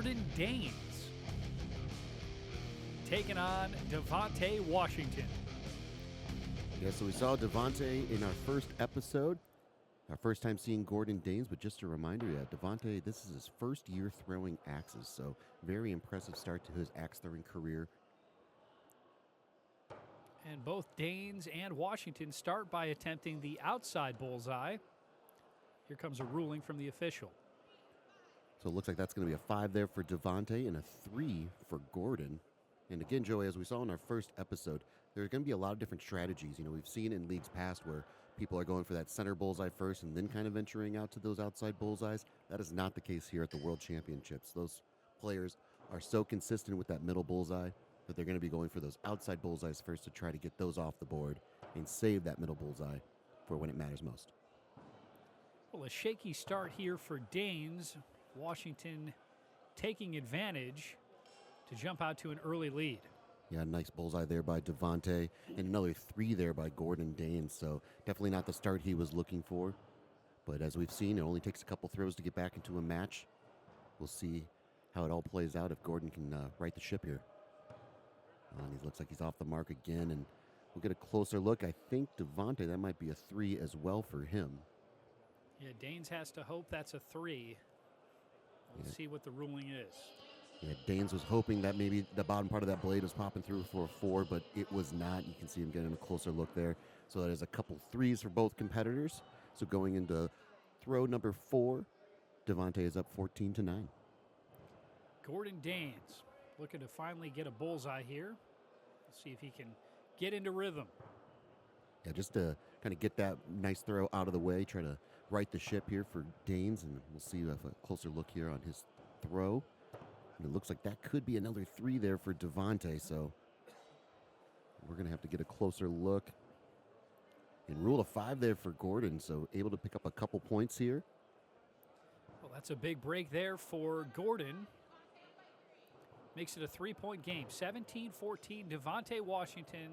Gordon Daines taking on Devontae Washington. Yeah, so we saw Devontae in our first episode. Our first time seeing Gordon Daines, but just a reminder, Devontae, this is his first year throwing axes, so very impressive start to his axe throwing career. And both Daines and Washington start by attempting the outside bullseye. Here comes a ruling from the official. So it looks like that's going to be a 5 there for Devontae and a 3 for Gordon. And again, Joey, as we saw in our first episode, there are going to be a lot of different strategies. You know, we've seen in leagues past where people are going for that center bullseye first and then kind of venturing out to those outside bullseyes. That is not the case here at the World Championships. Those players are so consistent with that middle bullseye that they're going to be going for those outside bullseyes first to try to get those off the board and save that middle bullseye for when it matters most. Well, a shaky start here for Daines. Washington taking advantage to jump out to an early lead. Yeah, nice bullseye there by Devontae, and another 3 there by Gordon Daines. So definitely not the start he was looking for. But as we've seen, it only takes a couple throws to get back into a match. We'll see how it all plays out if Gordon can right the ship here. And he looks like he's off the mark again, and we'll get a closer look. I think Devontae, that might be a 3 as well for him. Yeah, Daines has to hope that's a 3. We'll see what the ruling is. Yeah, Daines was hoping that maybe the bottom part of that blade was popping through for a 4, but it was not. You can see him getting a closer look there. So that is a couple 3s for both competitors. So going into throw number 4, Devontae is up 14-9. Gordon Daines looking to finally get a bullseye here. Let's see if he can get into rhythm. Yeah, just to kind of get that nice throw out of the way, try to right the ship here for Daines, and we'll see if a closer look here on his throw. And it looks like that could be another 3 there for Devontae, so we're going to have to get a closer look. And rule of 5 there for Gordon, so able to pick up a couple points here. Well, that's a big break there for Gordon. Makes it a 3-point game. 17-14, Devontae Washington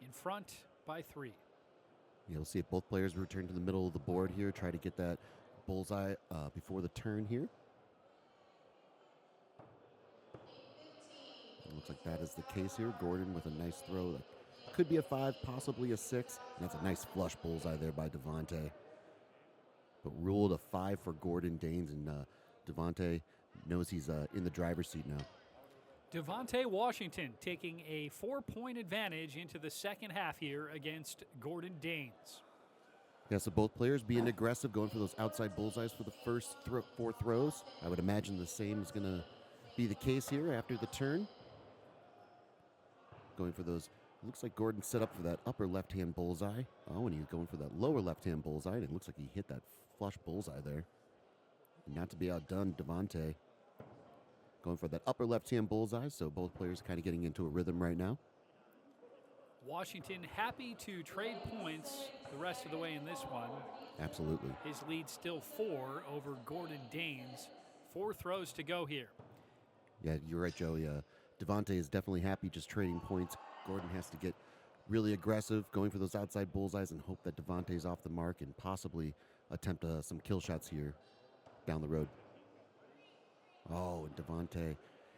in front by 3. Yeah, we'll see if both players return to the middle of the board here, try to get that bullseye before the turn here. It looks like that is the case here. Gordon with a nice throw. That could be a 5, possibly a 6. And that's a nice flush bullseye there by Devontae. But ruled a 5 for Gordon Daines, and Devontae knows he's in the driver's seat now. Devontae Washington taking a 4-point advantage into the second half here against Gordon Daines. Yeah, so both players being aggressive, going for those outside bullseyes for the first 4 throws. I would imagine the same is going to be the case here after the turn. Going for those, looks like Gordon set up for that upper left-hand bullseye. Oh, and he's going for that lower left-hand bullseye, and it looks like he hit that flush bullseye there. And not to be outdone, Devontae going for that upper left-hand bullseye, so both players kind of getting into a rhythm right now. Washington happy to trade points the rest of the way in this one. Absolutely. His lead still 4 over Gordon Daines. 4 throws to go here. Yeah, you're right, Joey. Devontae is definitely happy just trading points. Gordon has to get really aggressive, going for those outside bullseyes and hope that Devontae's off the mark and possibly attempt some kill shots here down the road. Oh, and Devontae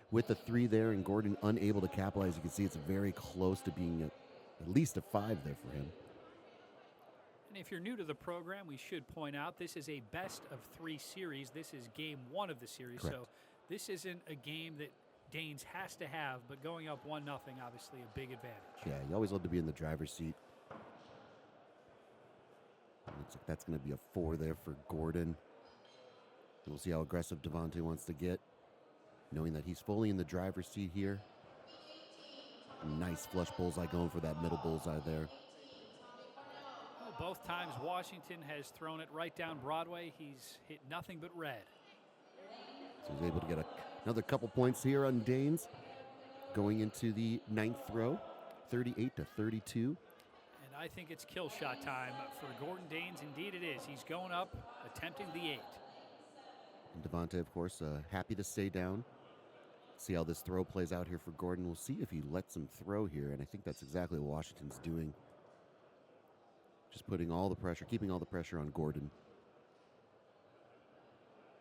with the 3 there, and Gordon unable to capitalize. You can see it's very close to being at least a 5 there for him. And if you're new to the program, we should point out this is a best of 3 series. This is game 1 of the series. Correct. So this isn't a game that Daines has to have, but going up 1-0, obviously a big advantage. Yeah, you always love to be in the driver's seat. Looks like that's going to be a 4 there for Gordon. We'll see how aggressive Devontae wants to get, knowing that he's fully in the driver's seat here. Nice flush bullseye going for that middle bullseye there. Well, both times Washington has thrown it right down Broadway. He's hit nothing but red. So he's able to get another couple points here on Daines. Going into the 9th throw, 38-32. And I think it's kill shot time for Gordon Daines. Indeed it is. He's going up, attempting the 8. And Devontae, of course, happy to stay down. See how this throw plays out here for Gordon. We'll see if he lets him throw here, and I think that's exactly what Washington's doing. Just putting all the pressure, keeping all the pressure on Gordon.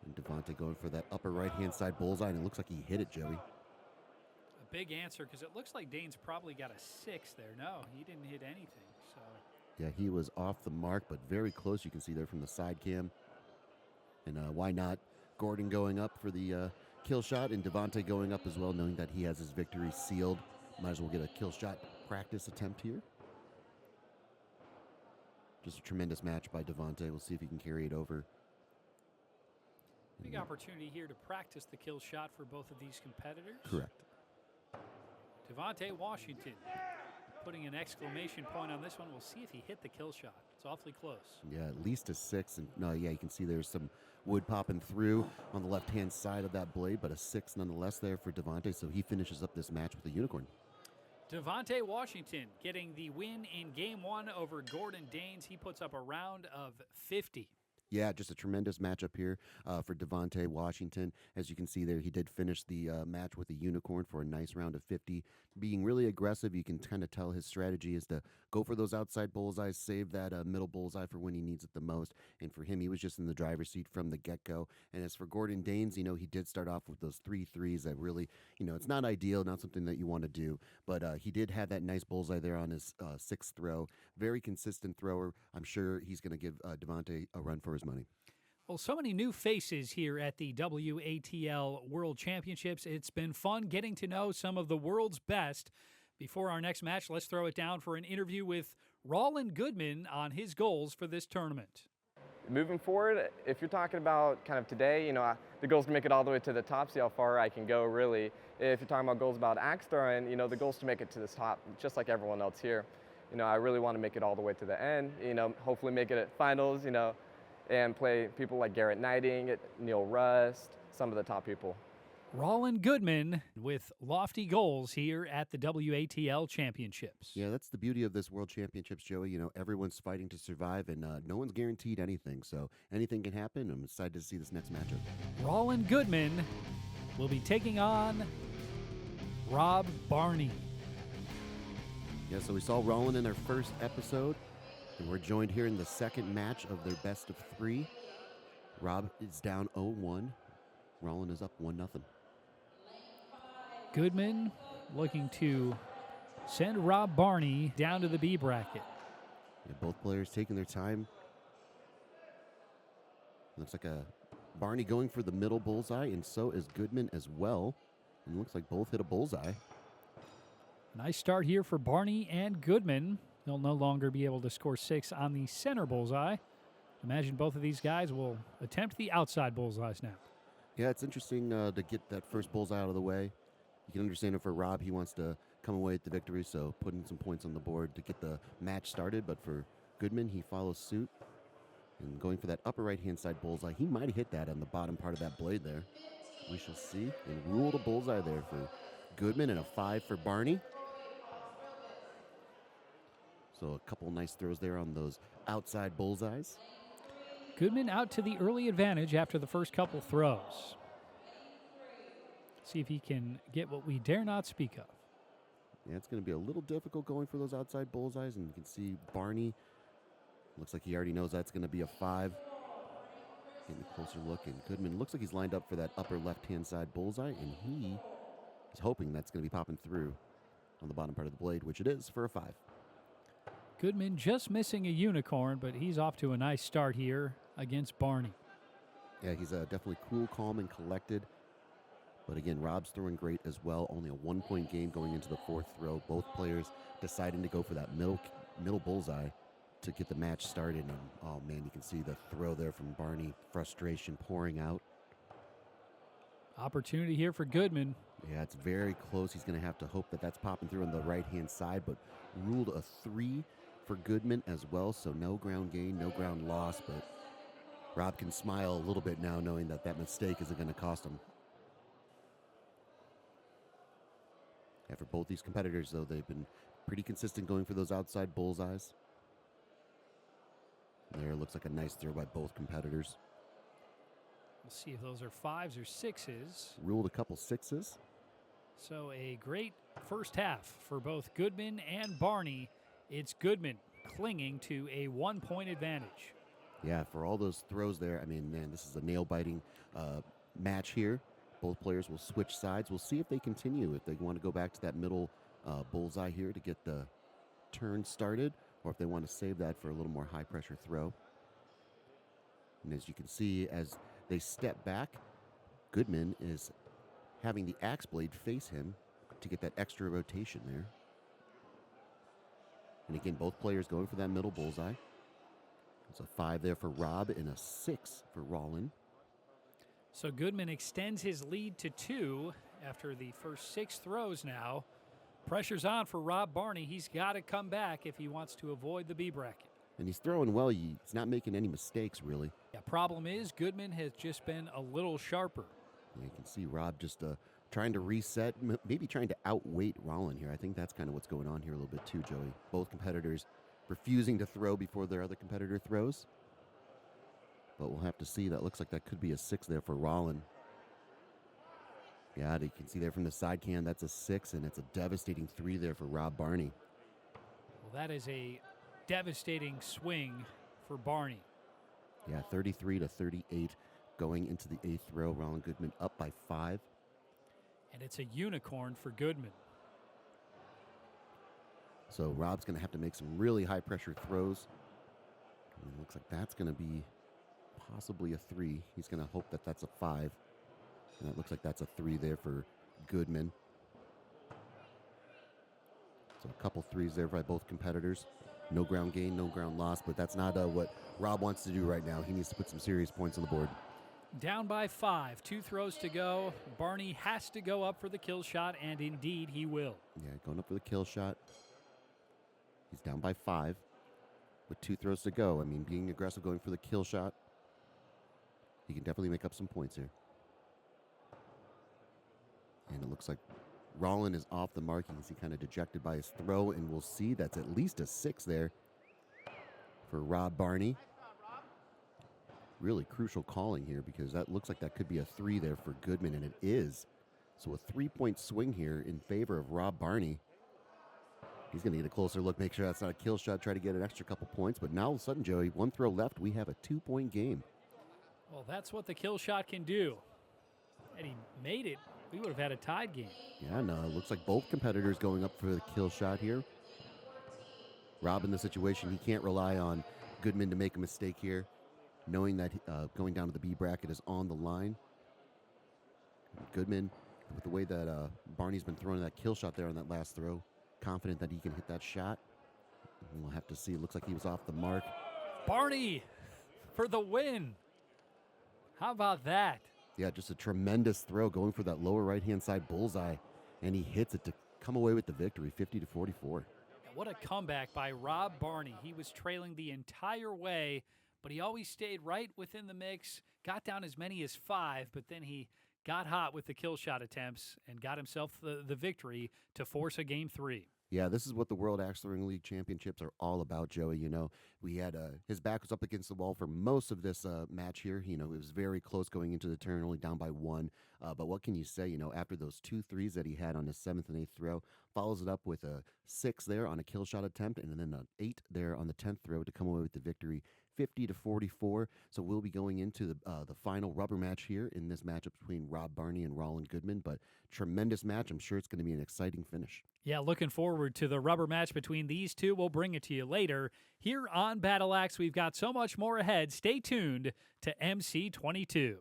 And Devontae going for that upper right-hand side bullseye, and it looks like he hit it, Joey. A big answer, because it looks like Dane's probably got a 6 there. No, he didn't hit anything. So Yeah, he was off the mark, but very close. You can see there from the side cam. And why not Gordon going up for the kill shot and Devontae going up as well, knowing that he has his victory sealed. Might as well get a kill shot practice attempt here. Just a tremendous match by Devontae. We'll see if he can carry it over. big opportunity here to practice the kill shot for both of these competitors. Correct. Devontae Washington putting an exclamation point on this one. We'll see if he hit the kill shot. It's awfully close. Yeah, at least a 6. And no, yeah, you can see there's some wood popping through on the left-hand side of that blade, but a 6 nonetheless there for Devontae. So he finishes up this match with a unicorn. Devontae Washington getting the win in Game 1 over Gordon Danes. He puts up a round of 50. Yeah, just a tremendous matchup here for Devontae Washington. As you can see there, he did finish the match with a unicorn for a nice round of 50. Being really aggressive, you can kind of tell his strategy is to go for those outside bullseyes, save that middle bullseye for when he needs it the most. And for him, he was just in the driver's seat from the get-go. And as for Gordon Danes, he did start off with those 3 threes that really, it's not ideal, not something that you want to do. But he did have that nice bullseye there on his 6th throw. Very consistent thrower. I'm sure he's going to give Devontae a run for his money. Well, so many new faces here at the WATL World Championships. It's been fun getting to know some of the world's best. Before our next match, let's throw it down for an interview with Roland Goodman on his goals for this tournament. Moving forward, if you're talking about kind of today, the goal is to make it all the way to the top, see how far I can go, really. If you're talking about goals about axe throwing, the goal is to make it to the top, just like everyone else here. I really want to make it all the way to the end, hopefully make it at finals, and play people like Garrett Knighting, Neil Rust, some of the top people. Roland Goodman with lofty goals here at the WATL Championships. Yeah, that's the beauty of this World Championships, Joey. Everyone's fighting to survive, and no one's guaranteed anything. So anything can happen. I'm excited to see this next matchup. Roland Goodman will be taking on Rob Barney. Yeah, so we saw Roland in their first episode, and we're joined here in the second match of their best of 3. Rob is down 0-1. Roland is up 1-0. Goodman looking to send Rob Barney down to the B bracket. Yeah, both players taking their time. Looks like Barney going for the middle bullseye, and so is Goodman as well. And it looks like both hit a bullseye. Nice start here for Barney and Goodman. They'll no longer be able to score 6 on the center bullseye. Imagine both of these guys will attempt the outside bullseyes now. Yeah, it's interesting to get that first bullseye out of the way. You can understand it for Rob. He wants to come away with the victory, so putting some points on the board to get the match started. But for Goodman, he follows suit. And going for that upper right-hand side bullseye, he might have hit that on the bottom part of that blade there. We shall see. And ruled a bullseye there for Goodman and a 5 for Barney. So a couple nice throws there on those outside bullseyes. Goodman out to the early advantage after the first couple throws. See if he can get what we dare not speak of. Yeah, it's going to be a little difficult going for those outside bullseyes, and you can see Barney. Looks like he already knows that's going to be a 5. Getting a closer look, and Goodman looks like he's lined up for that upper left-hand side bullseye, and he is hoping that's going to be popping through on the bottom part of the blade, which it is for a 5. Goodman just missing a unicorn, but he's off to a nice start here against Barney. Yeah, he's definitely cool, calm, and collected. But again, Rob's throwing great as well. Only a 1-point game going into the 4th throw. Both players deciding to go for that middle bullseye to get the match started. And oh man, you can see the throw there from Barney. Frustration pouring out. Opportunity here for Goodman. Yeah, it's very close. He's going to have to hope that that's popping through on the right-hand side, but ruled a 3 for Goodman as well. So no ground gain, no ground loss, but Rob can smile a little bit now knowing that that mistake isn't going to cost him. Yeah, for both these competitors, though, they've been pretty consistent going for those outside bullseyes. There looks like a nice throw by both competitors. We'll see if those are 5s or 6s. Ruled a couple 6s. So a great first half for both Goodman and Barney. It's Goodman clinging to a 1-point advantage. Yeah, for all those throws there, I mean, man, this is a nail-biting match here. Both players will switch sides. We'll see if they continue, if they want to go back to that middle bullseye here to get the turn started, or if they want to save that for a little more high-pressure throw. And as you can see, as they step back, Goodman is having the axe blade face him to get that extra rotation there. And again, both players going for that middle bullseye. It's a 5 there for Rob and a 6 for Rollin. So Goodman extends his lead to 2 after the first 6 throws now. Pressure's on for Rob Barney. He's got to come back if he wants to avoid the B bracket. And he's throwing well. He's not making any mistakes, really. Yeah, problem is Goodman has just been a little sharper. Yeah, you can see Rob just trying to reset, maybe trying to outweight Rollin here. I think that's kind of what's going on here a little bit too, Joey. Both competitors refusing to throw before their other competitor throws. But we'll have to see. That looks like that could be a 6 there for Rollin. Yeah, you can see there from the side cam, that's a 6, and it's a devastating 3 there for Rob Barney. Well, that is a devastating swing for Barney. Yeah, 33 to 38 going into the 8th throw. Rollin Goodman up by 5. And it's a unicorn for Goodman. So Rob's going to have to make some really high-pressure throws. And it looks like that's going to be possibly a 3. He's going to hope that that's a 5. And it looks like that's a 3 there for Goodman. So a couple 3s there by both competitors. No ground gain, no ground loss, but that's not what Rob wants to do right now. He needs to put some serious points on the board. Down by 5, 2 throws to go. Barney has to go up for the kill shot, and indeed he will. Yeah, going up for the kill shot. He's down by 5 with 2 throws to go. I mean, being aggressive, going for the kill shot. He can definitely make up some points here. And it looks like Rollin is off the mark. You can see kind of dejected by his throw, and we'll see that's at least a 6 there for Rob Barney. Really crucial calling here because that looks like that could be a 3 there for Goodman, and it is. So a 3-point swing here in favor of Rob Barney. He's going to get a closer look, make sure that's not a kill shot, try to get an extra couple points. But now all of a sudden, Joey, 1 throw left, we have a 2-point game. Well, that's what the kill shot can do. And he made it. We would have had a tied game. Yeah, no, it looks like both competitors going up for the kill shot here. Rob in the situation, he can't rely on Goodman to make a mistake here, knowing that going down to the B bracket is on the line. Goodman, with the way that Barney's been throwing that kill shot there on that last throw, confident that he can hit that shot. And we'll have to see. It looks like he was off the mark. Barney for the win. How about that? Yeah, just a tremendous throw going for that lower right-hand side bullseye, and he hits it to come away with the victory, 50-44. What a comeback by Rob Barney. He was trailing the entire way, but he always stayed right within the mix, got down as many as 5, but then he got hot with the kill shot attempts and got himself the victory to force a Game 3. Yeah, this is what the World Axe Throwing League Championships are all about, Joey. You know, we had his back was up against the wall for most of this match here. You know, it was very close going into the turn, only down by 1. But what can you say? You know, after those 2 threes that he had on his 7th and 8th throw, follows it up with a 6 there on a kill shot attempt, and then an 8 there on the 10th throw to come away with the victory, 50-44. So we'll be going into the final rubber match here in this matchup between Rob Barney and Rollin Goodman. But tremendous match. I'm sure it's going to be an exciting finish. Yeah, looking forward to the rubber match between these two. We'll bring it to you later. Here on Battle Axe, we've got so much more ahead. Stay tuned to MC22.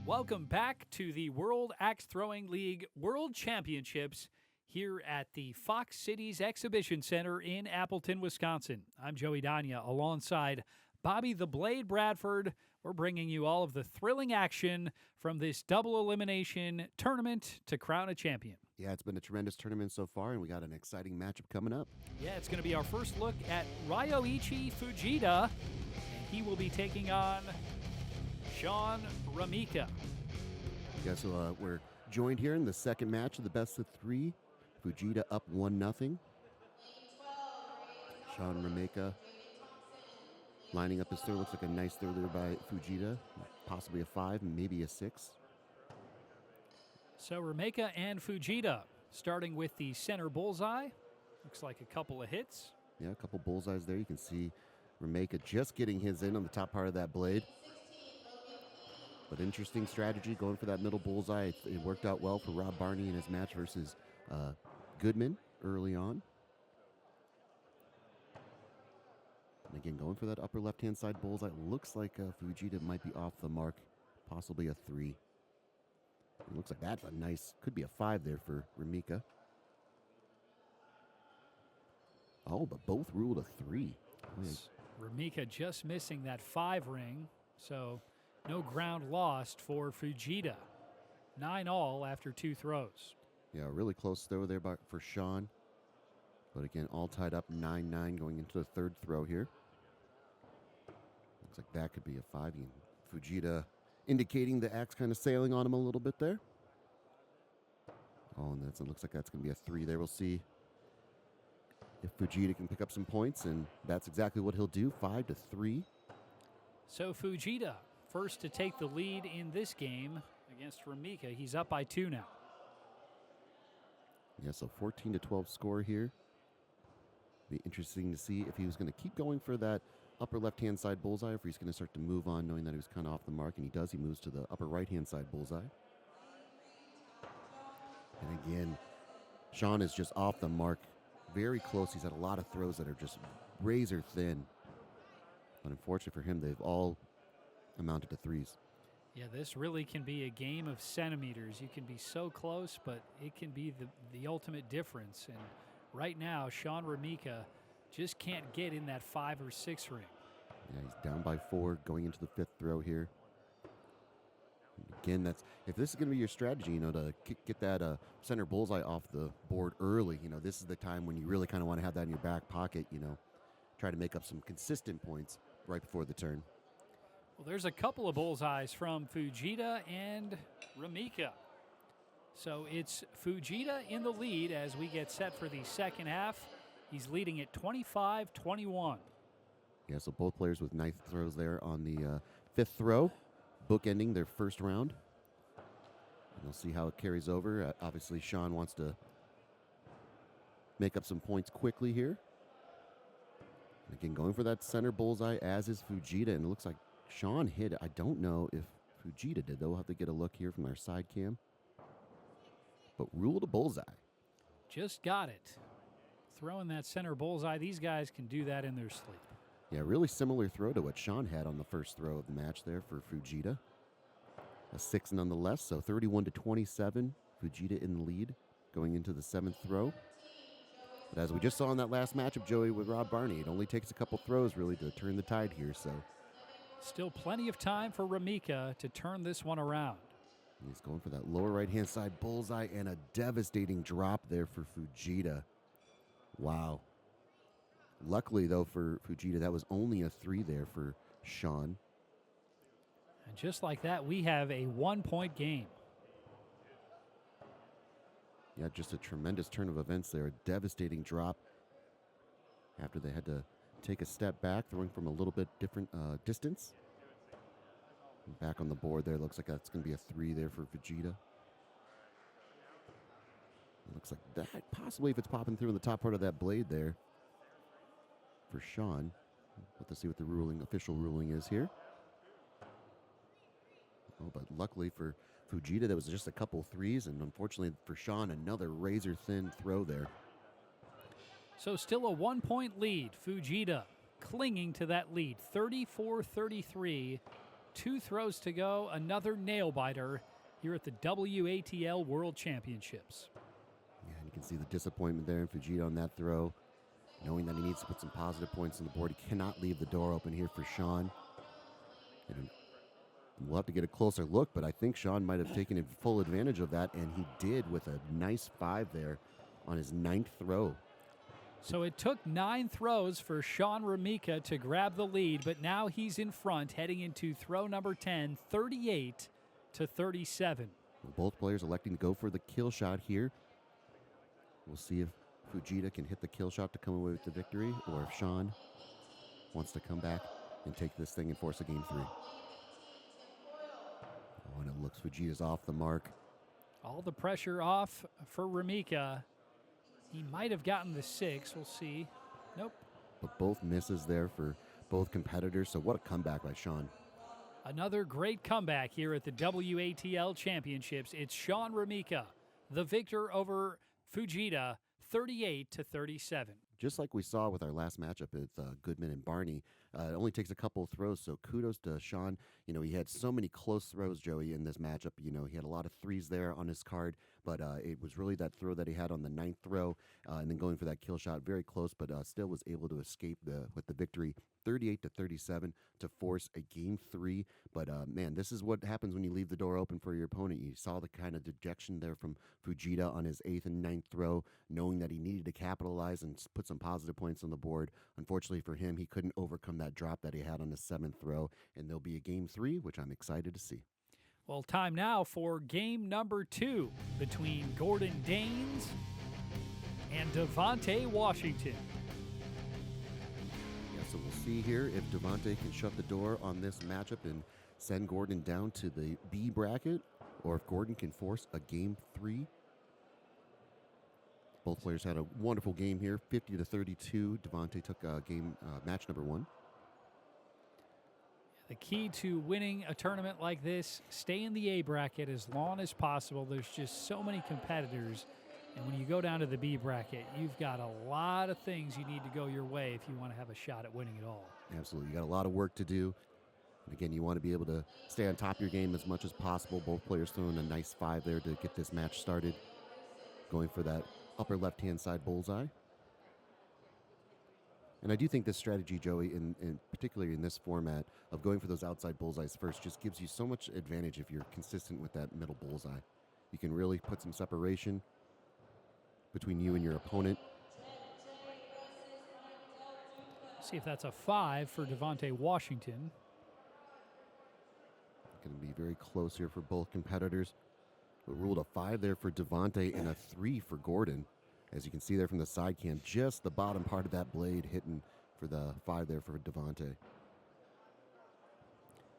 Welcome back to the World Axe Throwing League World Championships here at the Fox Cities Exhibition Center in Appleton, Wisconsin. I'm Joey Dania alongside Bobby the Blade Bradford. We're bringing you all of the thrilling action from this double elimination tournament to crown a champion. Yeah, it's been a tremendous tournament so far, and we got an exciting matchup coming up. Yeah, it's going to be our first look at Ryoichi Fujita, and he will be taking on Sean Ramika. Yeah, so we're joined here in the second match of the best of 3. Fujita up 1-0. Sean Rameka lining up his throw. Looks like a nice throw there by Fujita. Possibly a 5, maybe a 6. So Rameka and Fujita starting with the center bullseye. Looks like a couple of hits. Yeah, a couple bullseyes there. You can see Rameka just getting his in on the top part of that blade. But interesting strategy going for that middle bullseye. It worked out well for Rob Barney in his match versus Goodman early on. And again, going for that upper left-hand side bullseye. Looks like Fujita might be off the mark, possibly a 3. It looks like that's a nice, could be a 5 there for Rameka. Oh, but both ruled a 3. Rameka just missing that 5 ring, so no ground lost for Fujita. 9-all after 2 throws. Yeah, really close throw there for Sean. But again, all tied up 9-9 going into the third throw here. Looks like that could be a 5. Fujita indicating the axe kind of sailing on him a little bit there. Oh, and it looks like that's going to be a 3 there. We'll see if Fujita can pick up some points, and that's exactly what he'll do, 5-3. So Fujita, first to take the lead in this game against Rameka. He's up by 2 now. Yeah, so 14-12 score here. Be interesting to see if he was going to keep going for that upper left-hand side bullseye, or if he's going to start to move on, knowing that he was kind of off the mark, and he does. He moves to the upper right-hand side bullseye. And again, Sean is just off the mark, very close. He's had a lot of throws that are just razor thin. But unfortunately for him, they've all amounted to 3s. Yeah, this really can be a game of centimeters. You can be so close, but it can be the ultimate difference. And right now, Sean Rameka just can't get in that 5 or 6 ring. Yeah, he's down by 4 going into the 5th throw here. Again, if this is going to be your strategy, to get that center bullseye off the board early, this is the time when you really kind of want to have that in your back pocket, try to make up some consistent points right before the turn. Well, there's a couple of bullseyes from Fujita and Rameka. So it's Fujita in the lead as we get set for the second half. He's leading at 25-21. Yeah, so both players with nice throws there on the 5th throw, bookending their first round. And we'll see how it carries over. Obviously, Sean wants to make up some points quickly here. Again, going for that center bullseye, as is Fujita, and it looks like Sean hit it. I don't know if Fujita did, though. We'll have to get a look here from our side cam. But ruled a bullseye. Just got it. Throwing that center bullseye, these guys can do that in their sleep. Yeah, really similar throw to what Sean had on the first throw of the match there for Fujita. A 6 nonetheless, so 31-27. Fujita in the lead going into the 7th throw. But as we just saw in that last matchup, Joey, with Rob Barney, it only takes a couple throws really to turn the tide here. So still plenty of time for Rameka to turn this one around. He's going for that lower right-hand side bullseye and a devastating drop there for Fujita. Wow. Luckily, though, for Fujita, that was only a 3 there for Sean. And just like that, we have a 1-point game. Yeah, just a tremendous turn of events there. A devastating drop after they had to take a step back, throwing from a little bit different distance. And back on the board there, looks like that's going to be a 3 there for Fujita. It looks like that, possibly if it's popping through in the top part of that blade there for Sean. Let's see what the official ruling is here. Oh, but luckily for Fujita, there was just a couple 3s, and unfortunately for Sean, another razor-thin throw there. So still a 1-point lead. Fujita clinging to that lead, 34-33. 2 throws to go, another nail-biter here at the WATL World Championships. Yeah, and you can see the disappointment there in Fujita on that throw, knowing that he needs to put some positive points on the board. He cannot leave the door open here for Sean. And we'll have to get a closer look, but I think Sean might have taken full advantage of that, and he did with a nice 5 there on his 9th throw. So it took 9 throws for Sean Rameka to grab the lead, but now he's in front heading into throw number 10, 38-37. Both players electing to go for the kill shot here. We'll see if Fujita can hit the kill shot to come away with the victory, or if Sean wants to come back and take this thing and force a game 3. Oh, and it looks Fujita's off the mark. All the pressure off for Ramika. He might have gotten the 6. We'll see. Nope. But both misses there for both competitors, so what a comeback by Sean. Another great comeback here at the WATL Championships. It's Sean Ramika, the victor over Fujita, 38-37. Just like we saw with our last matchup with Goodman and Barney, it only takes a couple of throws, so kudos to Sean. You know, he had so many close throws, Joey, in this matchup. You know, he had a lot of 3s there on his card, but it was really that throw that he had on the 9th throw, and then going for that kill shot, very close, but still was able to escape with the victory, 38-37 to force a game 3. But man, this is what happens when you leave the door open for your opponent. You saw the kind of dejection there from Fujita on his 8th and 9th throw, knowing that he needed to capitalize and put some positive points on the board. Unfortunately for him, he couldn't overcome that drop that he had on his 7th throw, and there'll be a game 3, which I'm excited to see. Well, time now for game number 2 between Gordon Danes and Devontae Washington. So we'll see here if Devontae can shut the door on this matchup and send Gordon down to the B bracket, or if Gordon can force a game 3. Both players had a wonderful game here, 50-32. Devontae took match number 1. The key to winning a tournament like this, stay in the A bracket as long as possible. There's just so many competitors. And when you go down to the B bracket, you've got a lot of things you need to go your way if you want to have a shot at winning it all. Absolutely. You got a lot of work to do. And again, you want to be able to stay on top of your game as much as possible. Both players throwing a nice 5 there to get this match started. Going for that upper left-hand side bullseye. And I do think this strategy, Joey, in particularly in this format, of going for those outside bullseyes first just gives you so much advantage if you're consistent with that middle bullseye. You can really put some separation between you and your opponent. See if that's a 5 for Devontae Washington. Going to be very close here for both competitors. We ruled a 5 there for Devontae and a 3 for Gordon. As you can see there from the side cam, just the bottom part of that blade hitting for the 5 there for Devontae.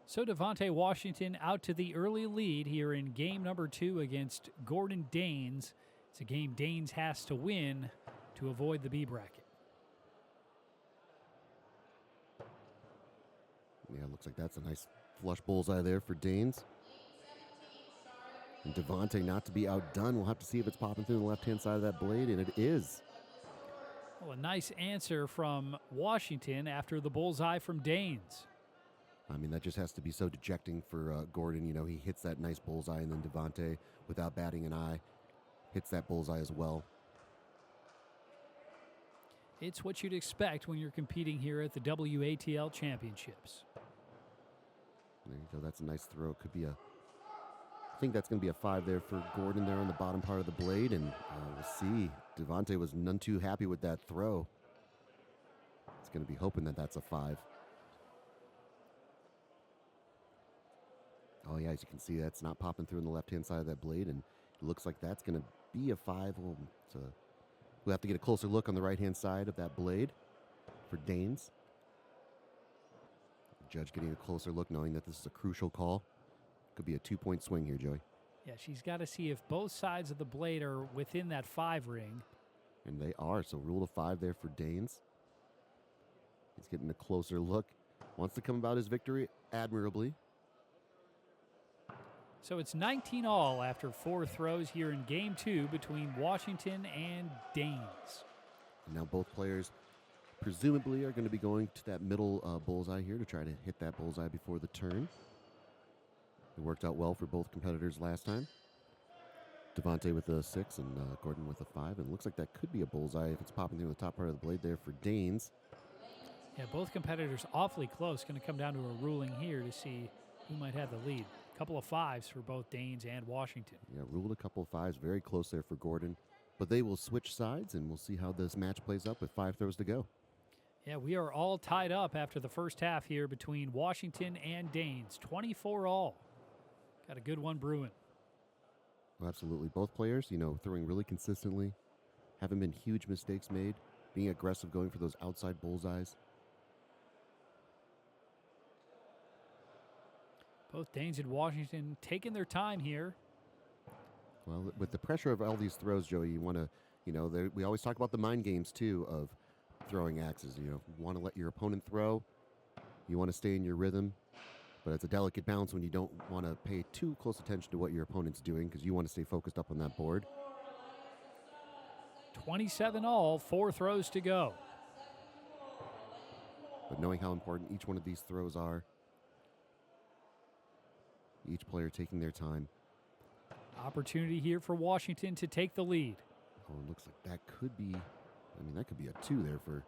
So Devontae Washington out to the early lead here in game number 2 against Gordon Danes. It's a game Danes has to win to avoid the B bracket. Yeah, looks like that's a nice flush bullseye there for Danes. And Devontae not to be outdone. We'll have to see if it's popping through the left-hand side of that blade, and it is. Well, a nice answer from Washington after the bullseye from Danes. I mean, that just has to be so dejecting for Gordon. You know, he hits that nice bullseye, and then Devontae, without batting an eye, hits that bullseye as well. It's what you'd expect when you're competing here at the WATL Championships. There you go. That's a nice throw. Could be I think that's going to be a 5 there for Gordon there on the bottom part of the blade, and we'll see. Devontae was none too happy with that throw. He's going to be hoping that that's a 5. Oh, yeah, as you can see, that's not popping through on the left-hand side of that blade, and it looks like that's going to be a 5. We'll have to get a closer look on the right-hand side of that blade for Danes. The judge getting a closer look, knowing that this is a crucial call. Could be a 2-point swing here, Joey. Yeah, she's got to see if both sides of the blade are within that 5 ring. And they are, so rule of 5 there for Danes. He's getting a closer look. Wants to come about his victory admirably. So it's 19-all after 4 throws here in game 2 between Washington and Danes. And now both players presumably are going to be going to that middle bullseye here to try to hit that bullseye before the turn. It worked out well for both competitors last time. Devontae with a 6 and Gordon with a 5. And it looks like that could be a bullseye if it's popping through the top part of the blade there for Danes. Yeah, both competitors awfully close. Going to come down to a ruling here to see who might have the lead. A couple of 5s for both Danes and Washington. Yeah, ruled a couple of 5s. Very close there for Gordon. But they will switch sides, and we'll see how this match plays up with 5 throws to go. Yeah, we are all tied up after the first half here between Washington and Danes. 24-all. Got a good one brewing. Well, absolutely. Both players, throwing really consistently. Haven't been huge mistakes made. Being aggressive, going for those outside bullseyes. Both Danes and Washington taking their time here. Well, with the pressure of all these throws, Joey, you want to, we always talk about the mind games too of throwing axes. You want to let your opponent throw. You want to stay in your rhythm. But it's a delicate balance when you don't want to pay too close attention to what your opponent's doing because you want to stay focused up on that board. 27 all, 4 throws to go. But knowing how important each one of these throws are, each player taking their time. Opportunity here for Washington to take the lead. Oh, it looks like that could be, that could be a 2 there for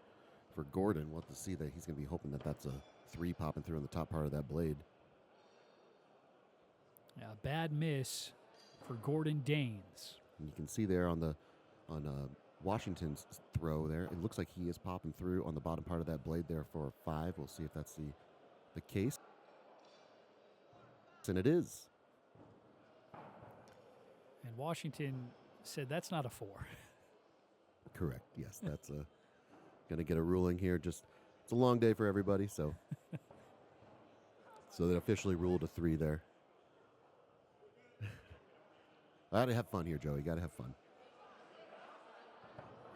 Gordon. We'll have to see that. He's going to be hoping that that's a 3 popping through on the top part of that blade. Yeah, bad miss for Gordon Danes. And you can see there on Washington's throw there, it looks like he is popping through on the bottom part of that blade there for a 5. We'll see if that's the case. And it is. And Washington said that's not a 4. Correct. Yes, that's going to get a ruling here. It's a long day for everybody, so they officially ruled a 3 there. Gotta have fun here, Joey. Gotta have fun.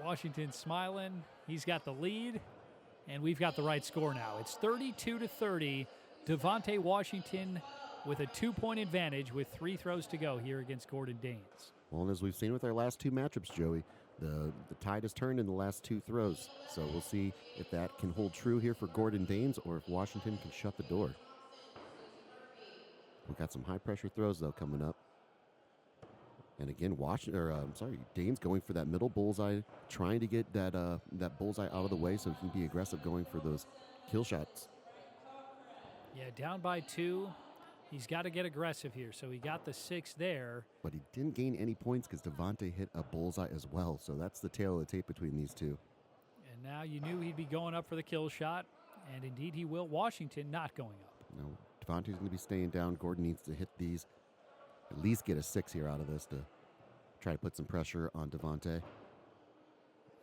Washington smiling. He's got the lead, and we've got the right score now. It's 32-30. Devontae Washington with a 2-point advantage with 3 throws to go here against Gordon Danes. Well, and as we've seen with our last 2 matchups, Joey, the tide has turned in the last 2 throws. So we'll see if that can hold true here for Gordon Danes or if Washington can shut the door. We've got some high-pressure throws, though, coming up. And again, Danes going for that middle bullseye, trying to get that bullseye out of the way so he can be aggressive going for those kill shots. Yeah, down by 2. He's got to get aggressive here, so he got the 6 there. But he didn't gain any points because Devontae hit a bullseye as well, so that's the tail of the tape between these two. And now you knew he'd be going up for the kill shot, and indeed he will. Washington not going up. No, Devontae's going to be staying down. Gordon needs to hit these, at least get a 6 here out of this to try to put some pressure on Devontae.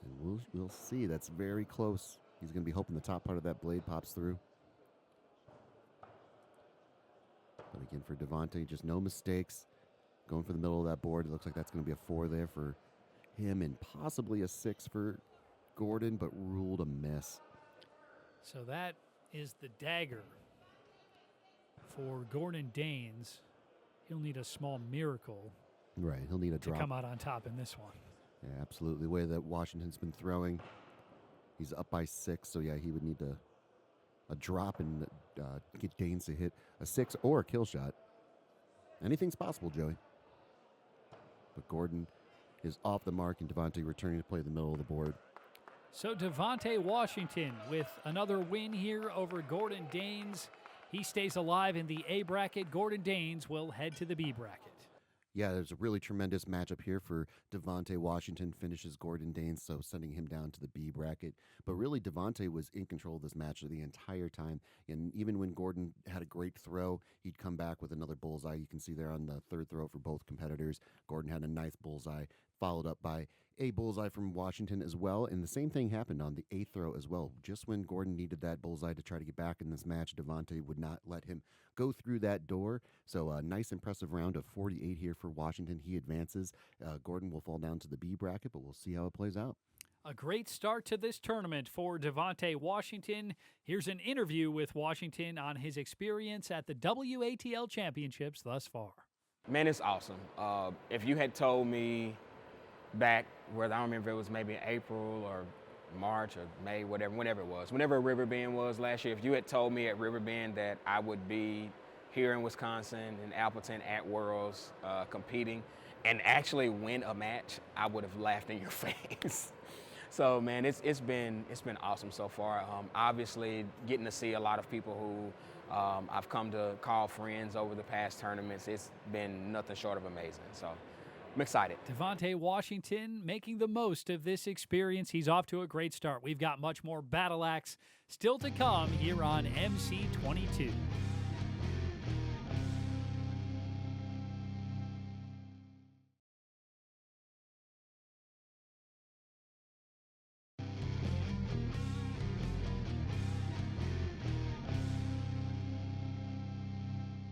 And we'll see. That's very close. He's going to be hoping the top part of that blade pops through. But again, for Devontae, just no mistakes. Going for the middle of that board. It looks like that's going to be a 4 there for him and possibly a 6 for Gordon, but ruled a miss. So that is the dagger for Gordon Danes. He'll need a small miracle. Right, he'll need a to drop. come out on top in this one. Yeah, absolutely. The way that Washington's been throwing, he's up by 6. So, yeah, he would need a drop and get Danes to hit a 6 or a kill shot. Anything's possible, Joey. But Gordon is off the mark, and Devontae returning to play the middle of the board. So Devontae Washington with another win here over Gordon Danes. He stays alive in the A bracket. Gordon Danes will head to the B bracket. Yeah, there's a really tremendous matchup here for Devontae Washington. Finishes Gordon Danes, so sending him down to the B bracket. But really, Devontae was in control of this match the entire time. And even when Gordon had a great throw, he'd come back with another bullseye. You can see there on the third throw for both competitors. Gordon had a nice bullseye, followed up by a bullseye from Washington as well. And the same thing happened on the 8th throw as well. Just when Gordon needed that bullseye to try to get back in this match, Devontae would not let him go through that door. So a nice, impressive round of 48 here for Washington. He advances. Gordon will fall down to the B bracket, but we'll see how it plays out. A great start to this tournament for Devontae Washington. Here's an interview with Washington on his experience at the WATL Championships thus far. Man, it's awesome. If you had told me back, whether I don't remember if it was maybe April or March or May, whenever it was, whenever Riverbend was last year, if you had told me at Riverbend that I would be here in Wisconsin, in Appleton at Worlds, competing, and actually win a match, I would have laughed in your face. So, man, it's been awesome so far. Obviously, getting to see a lot of people who I've come to call friends over the past tournaments, it's been nothing short of amazing. So, I'm excited. Devontae Washington making the most of this experience. He's off to a great start. We've got much more Battle Axe still to come here on MC22.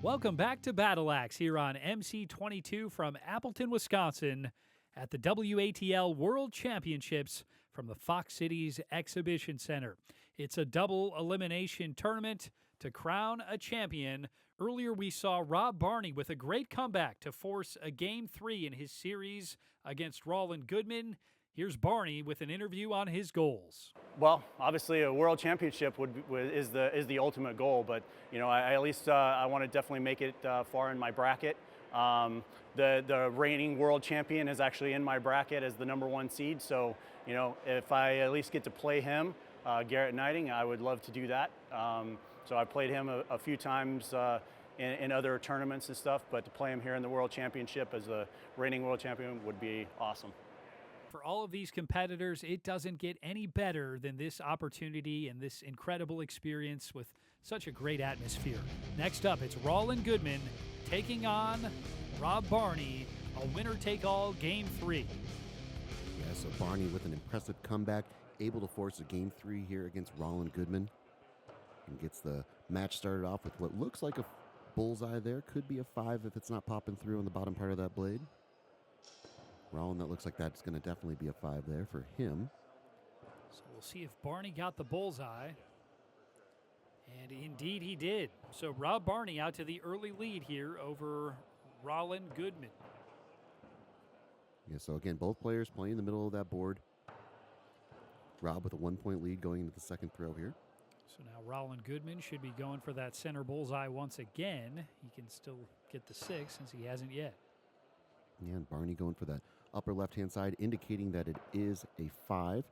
Welcome back to Battle Axe here on MC22 from Appleton, Wisconsin at the WATL World Championships from the Fox Cities Exhibition Center. It's a double elimination tournament to crown a champion. Earlier we saw Rob Barney with a great comeback to force a Game 3 in his series against Roland Goodman. Here's Barney with an interview on his goals. Well, obviously a world championship is the ultimate goal, but you know, I want to definitely make it far in my bracket. The reigning world champion is actually in my bracket as the #1 seed, so you know, if I at least get to play him, Garrett Knighting, I would love to do that. So I played him a few times in other tournaments and stuff, but to play him here in the world championship as the reigning world champion would be awesome. For all of these competitors, it doesn't get any better than this opportunity and this incredible experience with such a great atmosphere. Next up, it's Roland Goodman taking on Rob Barney, a winner-take-all Game 3. Yeah, so Barney with an impressive comeback, able to force a Game 3 here against Roland Goodman. And gets the match started off with what looks like a bullseye there. Could be a 5 if it's not popping through on the bottom part of that blade. Roland, that looks like that's going to definitely be a 5 there for him. So we'll see if Barney got the bullseye. And indeed he did. So Rob Barney out to the early lead here over Roland Goodman. Yeah, so again, both players playing in the middle of that board. Rob with a 1-point lead going into the second throw here. So now Roland Goodman should be going for that center bullseye once again. He can still get the 6 since he hasn't yet. Yeah, and Barney going for that upper left-hand side, indicating that it is a 5.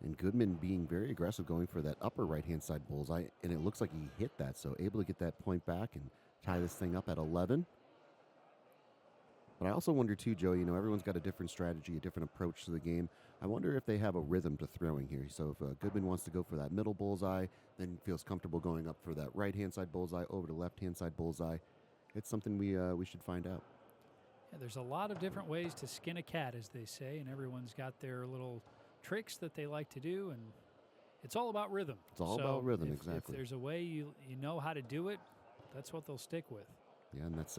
And Goodman being very aggressive, going for that upper right-hand side bullseye, and it looks like he hit that, so able to get that point back and tie this thing up at 11. But I also wonder too, Joe, you know, everyone's got a different strategy, a different approach to the game. I wonder if they have a rhythm to throwing here. So if Goodman wants to go for that middle bullseye, then feels comfortable going up for that right-hand side bullseye, over to left-hand side bullseye. It's something we should find out. Yeah, there's a lot of different ways to skin a cat, as they say, and everyone's got their little tricks that they like to do, and it's all about rhythm. It's all about rhythm, if exactly. If there's a way you know how to do it, that's what they'll stick with. Yeah, and that's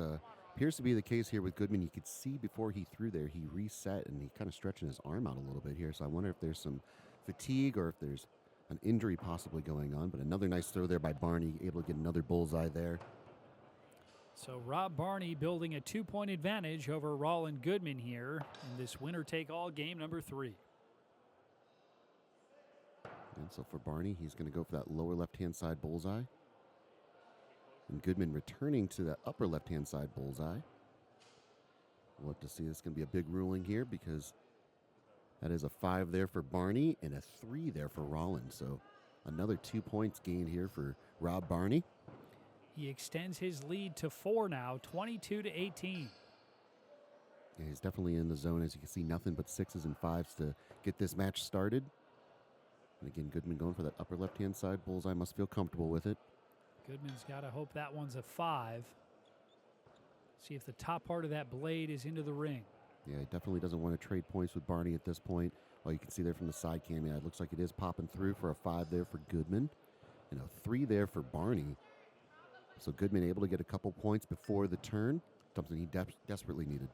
appears to be the case here with Goodman. You could see before he threw there, he reset, and he kind of stretching his arm out a little bit here. So I wonder if there's some fatigue or if there's an injury possibly going on. But another nice throw there by Barney, able to get another bullseye there. So Rob Barney building a 2-point advantage over Roland Goodman here in this winner-take-all game number 3. And so for Barney, he's going to go for that lower left-hand side bullseye. And Goodman returning to that upper left-hand side bullseye. We'll have to see. This is going to be a big ruling here because that is a 5 there for Barney and a 3 there for Roland. So another 2 points gained here for Rob Barney. He extends his lead to 4 now, 22-18. Yeah, he's definitely in the zone. As you can see, nothing but 6s and 5s to get this match started. And again, Goodman going for that upper left-hand side bullseye. Must feel comfortable with it. Goodman's got to hope that one's a 5. See if the top part of that blade is into the ring. Yeah, he definitely doesn't want to trade points with Barney at this point. Well, you can see there from the side cam, yeah, it looks like it is popping through for a 5 there for Goodman. And a 3 there for Barney. So Goodman able to get a couple points before the turn, something he desperately needed.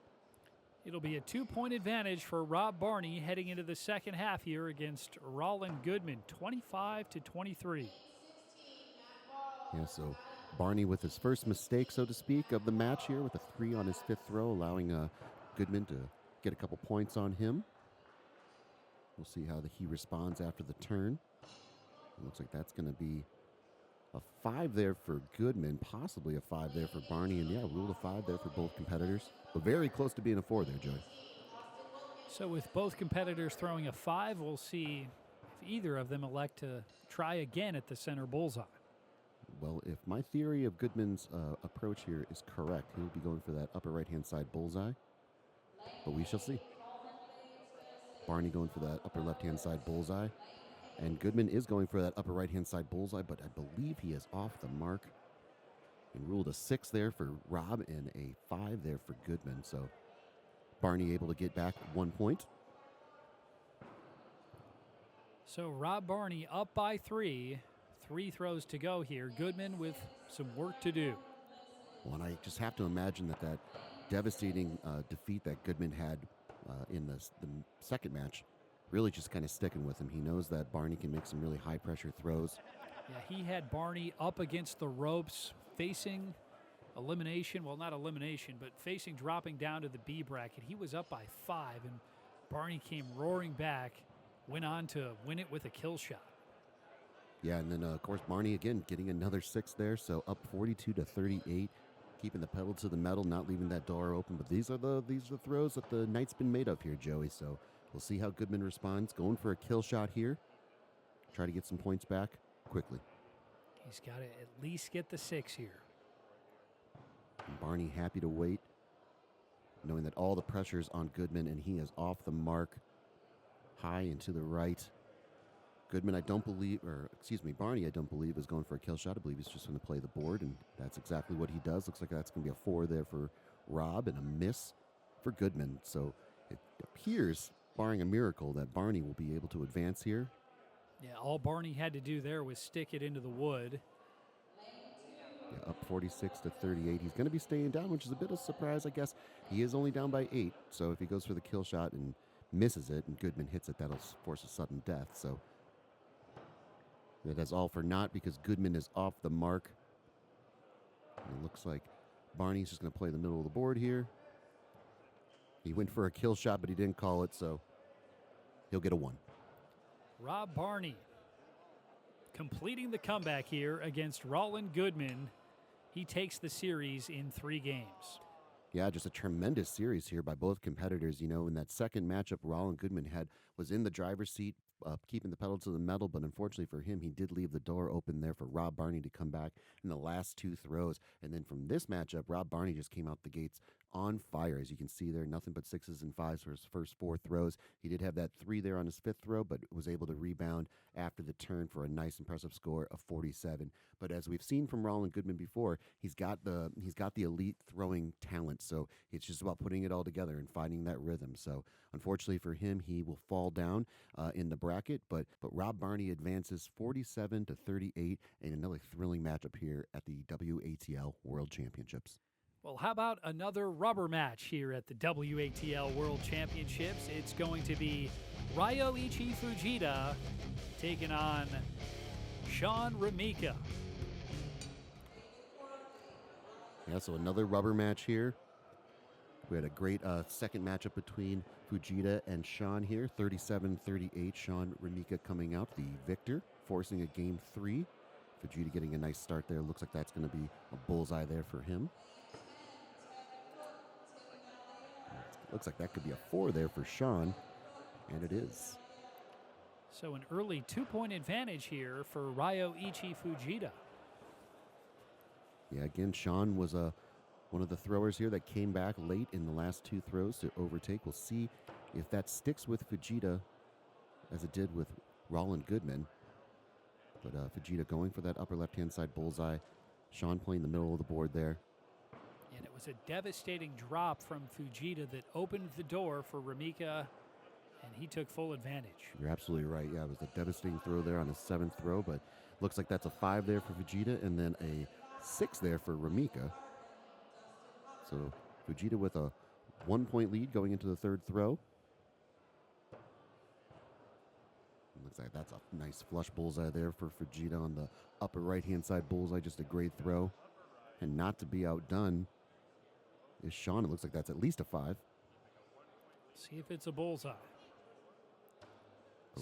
It'll be a 2-point advantage for Rob Barney heading into the second half here against Roland Goodman, 25-23. Yeah, so Barney with his first mistake, so to speak, of the match here with a 3 on his 5th throw, allowing Goodman to get a couple points on him. We'll see how he responds after the turn. It looks like that's going to be a 5 there for Goodman, possibly a 5 there for Barney, and yeah, rule of 5 there for both competitors. But very close to being a 4 there, Joey. So with both competitors throwing a 5, we'll see if either of them elect to try again at the center bullseye. Well, if my theory of Goodman's approach here is correct, he'll be going for that upper right-hand side bullseye. But we shall see. Barney going for that upper left-hand side bullseye. And Goodman is going for that upper right-hand side bullseye, but I believe he is off the mark. And ruled a 6 there for Rob and a 5 there for Goodman. So Barney able to get back 1 point. So Rob Barney up by 3. 3 throws to go here. Goodman with some work to do. Well, and I just have to imagine that devastating defeat that Goodman had in the second match really just kind of sticking with him. He knows that Barney can make some really high-pressure throws. Yeah, he had Barney up against the ropes, facing elimination. Well, not elimination, but facing dropping down to the B bracket. He was up by 5, and Barney came roaring back, went on to win it with a kill shot. Yeah, and then, of course, Barney, again, getting another 6 there, so up 42-38, keeping the pedal to the metal, not leaving that door open. But these are the throws that the night's been made of here, Joey, so we'll see how Goodman responds. Going for a kill shot here. Try to get some points back quickly. He's got to at least get the 6 here. And Barney happy to wait, knowing that all the pressure's on Goodman, and he is off the mark, high and to the right. Goodman, Barney, I don't believe, is going for a kill shot. I believe he's just going to play the board, and that's exactly what he does. Looks like that's going to be a 4 there for Rob and a miss for Goodman. So it appears, barring a miracle, that Barney will be able to advance here. Yeah, all Barney had to do there was stick it into the wood. Yeah, up 46-38. He's going to be staying down, which is a bit of a surprise, I guess. He is only down by 8, so if he goes for the kill shot and misses it and Goodman hits it, that'll force a sudden death. So that is all for naught because Goodman is off the mark. And it looks like Barney's just going to play the middle of the board here. He went for a kill shot, but he didn't call it, so he'll get a 1. Rob Barney completing the comeback here against Roland Goodman. He takes the series in 3 games. Yeah, just a tremendous series here by both competitors. You know, in that second matchup, Roland Goodman was in the driver's seat, keeping the pedal to the metal, but unfortunately for him, he did leave the door open there for Rob Barney to come back in the last 2 throws. And then from this matchup, Rob Barney just came out the gates on fire. As you can see there, nothing but 6s and 5s for his first 4 throws. He did have that 3 there on his 5th throw, but was able to rebound after the turn for a nice impressive score of 47. But as we've seen from Roland Goodman before, he's got the elite throwing talent. So it's just about putting it all together and finding that rhythm. So unfortunately for him, he will fall down in the bracket. But Rob Barney advances 47-38 in another thrilling matchup here at the WATL World Championships. Well, how about another rubber match here at the WATL World Championships? It's going to be Ryoichi Fujita taking on Sean Ramika. Yeah, so another rubber match here. We had a great second matchup between Fujita and Sean here, 37-38. Sean Ramika coming out, the victor, forcing a game 3. Fujita getting a nice start there. Looks like that's going to be a bullseye there for him. Looks like that could be a 4 there for Sean, and it is. So an early 2-point advantage here for Ryoichi Fujita. Yeah, again, Sean was one of the throwers here that came back late in the last 2 throws to overtake. We'll see if that sticks with Fujita as it did with Roland Goodman. But Fujita going for that upper left-hand side bullseye. Sean playing the middle of the board there. And it was a devastating drop from Fujita that opened the door for Ramika, and he took full advantage. You're absolutely right. Yeah, it was a devastating throw there on his 7th throw, but looks like that's a 5 there for Fujita and then a 6 there for Ramika. So Fujita with a 1-point lead going into the 3rd throw. Looks like that's a nice flush bullseye there for Fujita on the upper right-hand side bullseye. Just a great throw. And not to be outdone is Sean. It looks like that's at least a 5. See if it's a bullseye.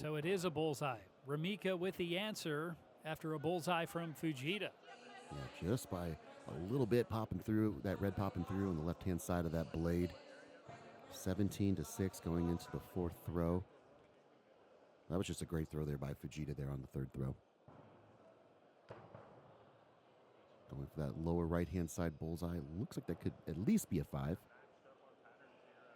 So it is a bullseye. Ramika with the answer after a bullseye from Fujita. Yeah, just by a little bit popping through, that red popping through on the left-hand side of that blade. 17-6 going into the 4th throw. That was just a great throw there by Fujita there on the 3rd throw. Going for that lower right-hand side bullseye. Looks like that could at least be a 5.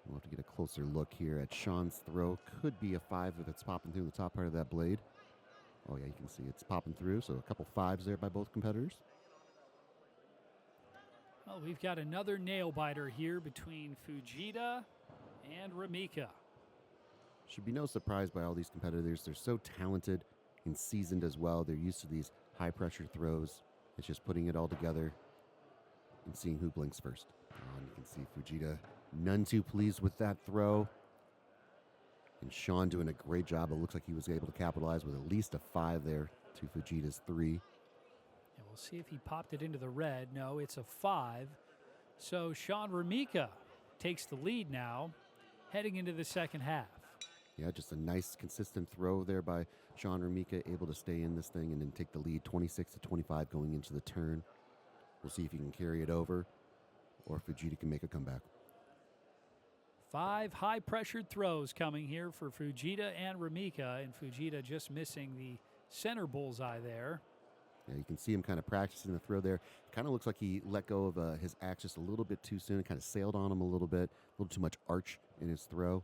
We'll have to get a closer look here at Sean's throw. Could be a 5 if it's popping through the top part of that blade. Oh yeah, you can see it's popping through, so a couple 5s there by both competitors. Well, we've got another nail-biter here between Fujita and Ramika. Should be no surprise by all these competitors. They're so talented and seasoned as well. They're used to these high-pressure throws. It's just putting it all together. and seeing who blinks first. And you can see Fujita none too pleased with that throw. And Sean doing a great job. It looks like he was able to capitalize with at least a 5 there to Fujita's 3. And we'll see if he popped it into the red. No, it's a 5. So Sean Ramika takes the lead now, heading into the second half. Yeah, just a nice, consistent throw there by Sean Ramika, able to stay in this thing and then take the lead 26-25 going into the turn. We'll see if he can carry it over or if Fujita can make a comeback. 5 high-pressured throws coming here for Fujita and Ramika, and Fujita just missing the center bullseye there. Yeah, you can see him kind of practicing the throw there. Kind of looks like he let go of his axe just a little bit too soon. It kind of sailed on him a little bit, a little too much arch in his throw.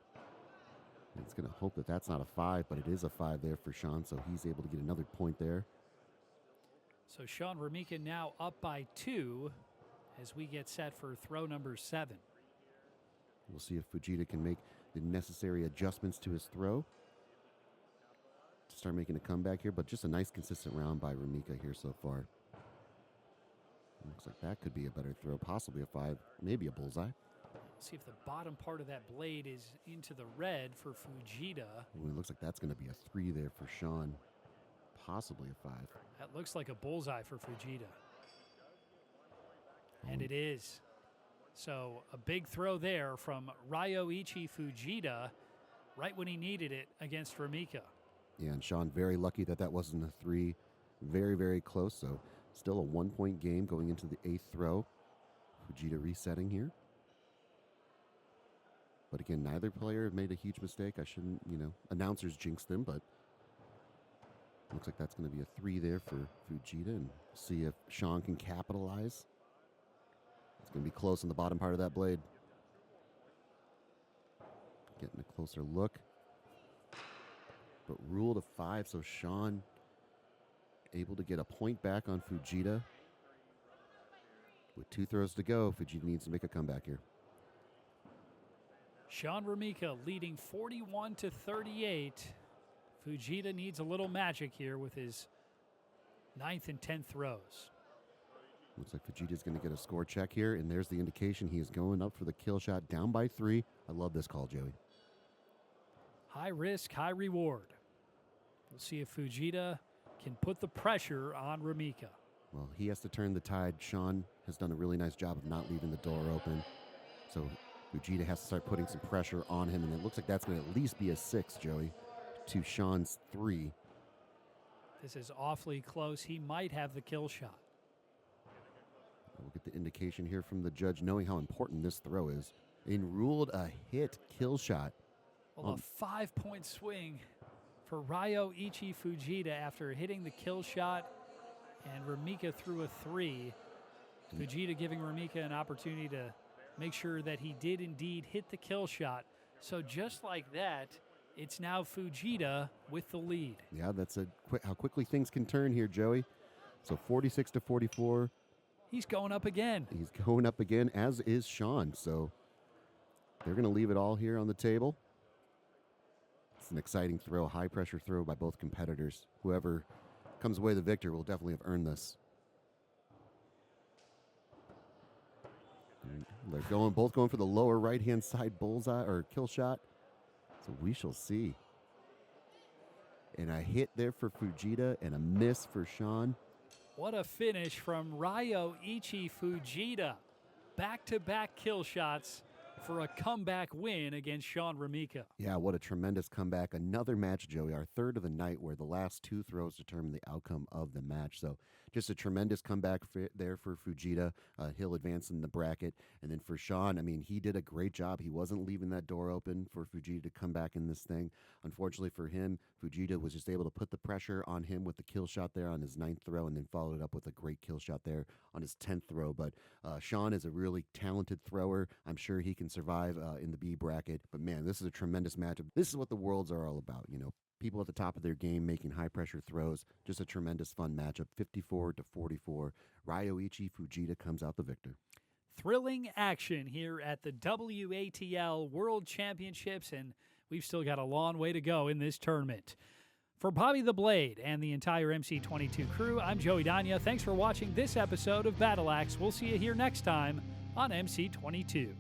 And it's going to hope that that's not a 5, but it is a 5 there for Sean, so he's able to get another point there. So Sean Ramika now up by 2 as we get set for throw number 7. We'll see if Fujita can make the necessary adjustments to his throw to start making a comeback here, but just a nice consistent round by Ramika here so far. Looks like that could be a better throw, possibly a 5, maybe a bullseye. See if the bottom part of that blade is into the red for Fujita. Ooh, it looks like that's going to be a 3 there for Sean, possibly a 5. That looks like a bullseye for Fujita. And it is. So a big throw there from Ryoichi Fujita right when he needed it against Ramika. Yeah, and Sean very lucky that that wasn't a 3. Very, very close, so still a 1-point game going into the 8th throw. Fujita resetting here. But again, neither player made a huge mistake. I shouldn't, announcers jinx them, but looks like that's going to be a 3 there for Fujita, and see if Sean can capitalize. It's going to be close on the bottom part of that blade. Getting a closer look. But ruled a 5, so Sean able to get a point back on Fujita. With 2 throws to go, Fujita needs to make a comeback here. Sean Ramika leading 41-38. Fujita needs a little magic here with his 9th and 10th throws. Looks like Fujita's going to get a score check here, and there's the indication he is going up for the kill shot, down by 3. I love this call, Joey. High risk, high reward. We'll see if Fujita can put the pressure on Ramika. Well, he has to turn the tide. Sean has done a really nice job of not leaving the door open. So Fujita has to start putting some pressure on him, and it looks like that's going to at least be a 6, Joey, to Sean's 3. This is awfully close. He might have the kill shot. We'll get the indication here from the judge, knowing how important this throw is. And ruled a hit kill shot. Well, a 5-point swing for Ryoichi Fujita after hitting the kill shot, and Ramika threw a 3. Fujita giving Ramika an opportunity to make sure that he did indeed hit the kill shot. So just like that, it's now Fujita with the lead. Yeah, that's how quickly things can turn here, Joey. So 46-44. He's going up again. He's going up again, as is Sean. So they're going to leave it all here on the table. It's an exciting throw, a high-pressure throw by both competitors. Whoever comes away the victor will definitely have earned this. And they're both going for the lower right-hand side bullseye or kill shot. So we shall see. And a hit there for Fujita and a miss for Sean. What a finish from Ryoichi Fujita. Back-to-back kill shots for a comeback win against Sean Ramika. Yeah, what a tremendous comeback. Another match, Joey, our 3rd of the night, where the last 2 throws determine the outcome of the match. So just a tremendous comeback there for Fujita. He'll advance in the bracket. And then for Sean, I mean, he did a great job. He wasn't leaving that door open for Fujita to come back in this thing. Unfortunately for him, Fujita was just able to put the pressure on him with the kill shot there on his 9th throw, and then followed it up with a great kill shot there on his 10th throw. But Sean is a really talented thrower. I'm sure he can survive in the B bracket. But man, this is a tremendous matchup. This is what the Worlds are all about, people at the top of their game making high-pressure throws. Just a tremendous fun matchup, 54-44. Ryoichi Fujita comes out the victor. Thrilling action here at the WATL World Championships, and we've still got a long way to go in this tournament. For Bobby the Blade and the entire MC22 crew, I'm Joey Danya. Thanks for watching this episode of Battle Axe. We'll see you here next time on MC22.